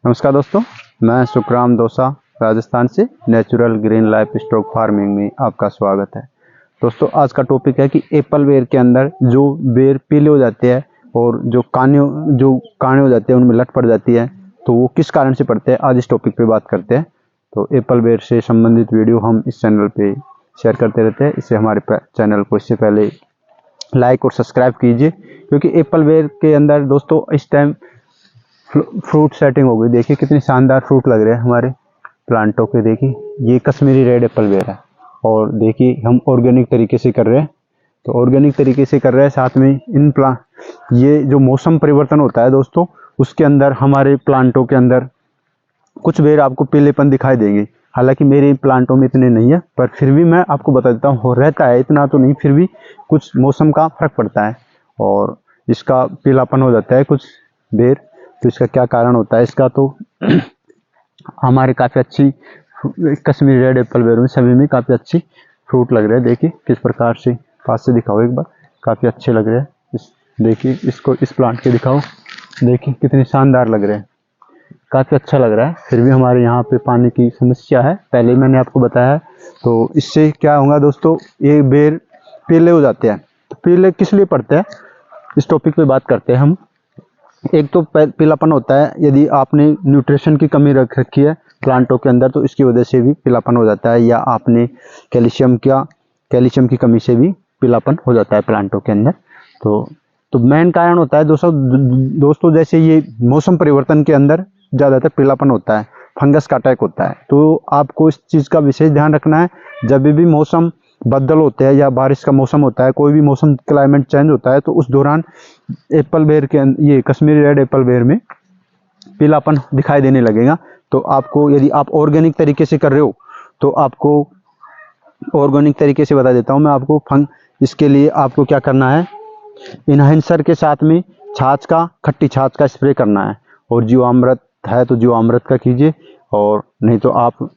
नमस्कार दोस्तों, मैं सुखराम दोसा राजस्थान से natural green life stock farming में आपका स्वागत है। दोस्तों, आज का टॉपिक है कि एप्पल बेर के अंदर जो बेर पीले हो जाते हैं और जो काने हो जाते हैं उनमें लट पड़ जाती है, तो वो किस कारण से पड़ते हैं, आज इस टॉपिक पे बात करते हैं। तो एप्पल बेर से संबंधित वीडियो हम इस चैनल पे शेयर करते रहते हैं, इससे हमारे चैनल को इससे पहले लाइक और सब्सक्राइब कीजिए, क्योंकि एप्पल बेर के अंदर दोस्तों इस टाइम फ्रूट सेटिंग हो गई। देखिए कितनी शानदार फ्रूट लग रहे हैं हमारे प्लांटों के। देखिए ये कश्मीरी रेड एप्पल बेर है और देखिए हम ऑर्गेनिक तरीके से कर रहे हैं। तो ऑर्गेनिक तरीके से कर रहे हैं, साथ में इन ये जो मौसम परिवर्तन होता है दोस्तों, उसके अंदर हमारे प्लांटों के अंदर कुछ बेर आपको पीलेपन दिखाई देंगे। हालांकि मेरे प्लांटों में इतने नहीं है, पर फिर भी मैं आपको बता देता हूँ, हो रहता है, इतना तो नहीं, फिर भी कुछ मौसम का फर्क पड़ता है और इसका पीलापन हो जाता है कुछ बेर। तो इसका क्या कारण होता है इसका, तो हमारे काफ़ी अच्छी कश्मीरी रेड एप्पल बेर में सभी में काफ़ी अच्छी फ्रूट लग रहे हैं। देखिए किस प्रकार से, पास से दिखाओ एक बार, काफ़ी अच्छे लग रहे हैं। देखिए इसको, इस प्लांट के दिखाओ, देखिए कितने शानदार लग रहे हैं, काफ़ी अच्छा लग रहा है। फिर भी हमारे यहाँ पे पानी की समस्या है, पहले मैंने आपको बताया है। तो इससे क्या होगा दोस्तों, ये बेर पीले हो जाते हैं। तो पीले किस लिए पड़ते हैं, इस टॉपिक पे बात करते हैं हम। एक तो पीलापन होता है, यदि आपने न्यूट्रिशन की कमी रख रखी है प्लांटों के अंदर, तो इसकी वजह से भी पीलापन हो जाता है, या आपने कैल्शियम की कमी से भी पीलापन हो जाता है प्लांटों के अंदर। तो मेन कारण होता है दोस्तों जैसे ये मौसम परिवर्तन के अंदर ज़्यादातर पीलापन होता है, फंगस का अटैक होता है। तो आपको इस चीज़ का विशेष ध्यान रखना है। जब भी मौसम बदल होते हैं या बारिश का मौसम होता है, कोई भी मौसम क्लाइमेट चेंज होता है, तो उस दौरान एप्पल बेर के ये कश्मीरी रेड एप्पल बेर में पीलापन दिखाई देने लगेगा। तो आपको, यदि आप ऑर्गेनिक तरीके से कर रहे हो, तो आपको ऑर्गेनिक तरीके से बता देता हूँ मैं आपको। इसके लिए आपको क्या करना है, इनहेंसर के साथ में खट्टी छाछ का स्प्रे करना है, और जीवामृत है तो जीवामृत का कीजिए, और नहीं तो आप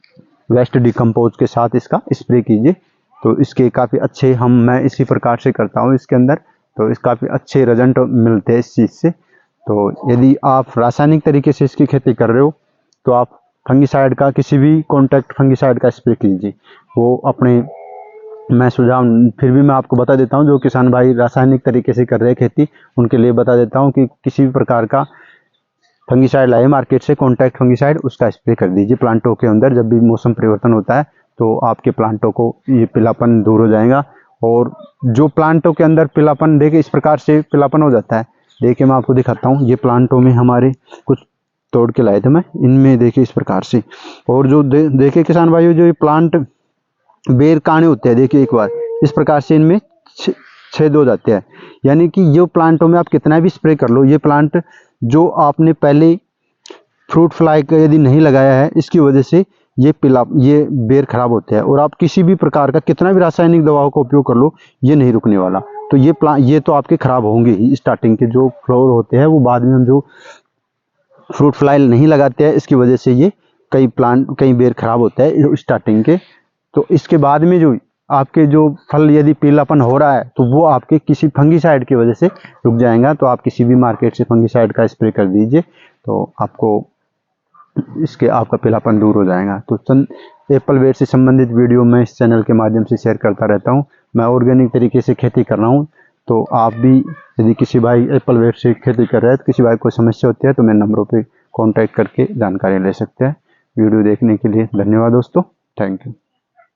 वेस्ट डिकम्पोज के साथ इसका स्प्रे कीजिए। तो इसके काफ़ी अच्छे मैं इसी प्रकार से करता हूँ इसके अंदर, तो इस काफ़ी अच्छे रिजल्ट मिलते हैं इस चीज़ से। तो यदि आप रासायनिक तरीके से इसकी खेती कर रहे हो, तो आप फंगिसाइड का, किसी भी कॉन्टैक्ट फंगिसाइड का स्प्रे कीजिए। वो अपने, मैं सुझाव फिर भी मैं आपको बता देता हूँ, जो किसान भाई रासायनिक तरीके से कर रहे हैं खेती, उनके लिए बता देता हूँ कि किसी भी प्रकार का फंगिसाइड लाए मार्केट से, कॉन्टैक्ट फंगिसाइड, उसका स्प्रे कर दीजिए प्लांटों के अंदर। जब भी मौसम परिवर्तन होता है तो आपके प्लांटों को ये पीलापन दूर हो जाएगा। और जो प्लांटों के अंदर पीलापन, देखिए इस प्रकार से पीलापन हो जाता है। देखिए मैं आपको दिखाता हूँ, ये प्लांटों में हमारे कुछ तोड़ के लाए थे मैं, इनमें देखिए इस प्रकार से। और जो देखिए किसान भाइयों, जो ये प्लांट बेर काने होते हैं, देखिए एक बार इस प्रकार से इनमें छेद हो जाते हैं। यानी कि ये प्लांटों में आप कितना भी स्प्रे कर लो, ये प्लांट जो आपने पहले फ्रूट फ्लाई का यदि नहीं लगाया है, इसकी वजह से ये बेर खराब होते हैं। और आप किसी भी प्रकार का कितना भी रासायनिक दवाओं का उपयोग कर लो, ये नहीं रुकने वाला। तो ये तो आपके खराब होंगे ही। स्टार्टिंग के जो फ्लावर होते हैं, वो बाद में हम जो फ्रूट फ्लाई नहीं लगाते हैं, इसकी वजह से ये कई बेर खराब होता है स्टार्टिंग के। तो इसके बाद में जो आपके जो फल यदि पीलापन हो रहा है, तो वो आपके किसी फंगिसाइड की वजह से रुक जाएगा। तो आप किसी भी मार्केट से फंगिसाइड का स्प्रे कर दीजिए, तो आपको आपका पीलापन दूर हो जाएगा। तो एप्पल बेर से संबंधित वीडियो मैं इस चैनल के माध्यम से शेयर करता रहता हूँ। मैं ऑर्गेनिक तरीके से खेती कर रहा हूँ, तो आप भी यदि किसी भाई एप्पल बेर से खेती कर रहे हैं, तो किसी भाई को समस्या होती है, तो मेरे नंबरों पे कांटेक्ट करके जानकारी ले सकते हैं। वीडियो देखने के लिए धन्यवाद दोस्तों, थैंक यू।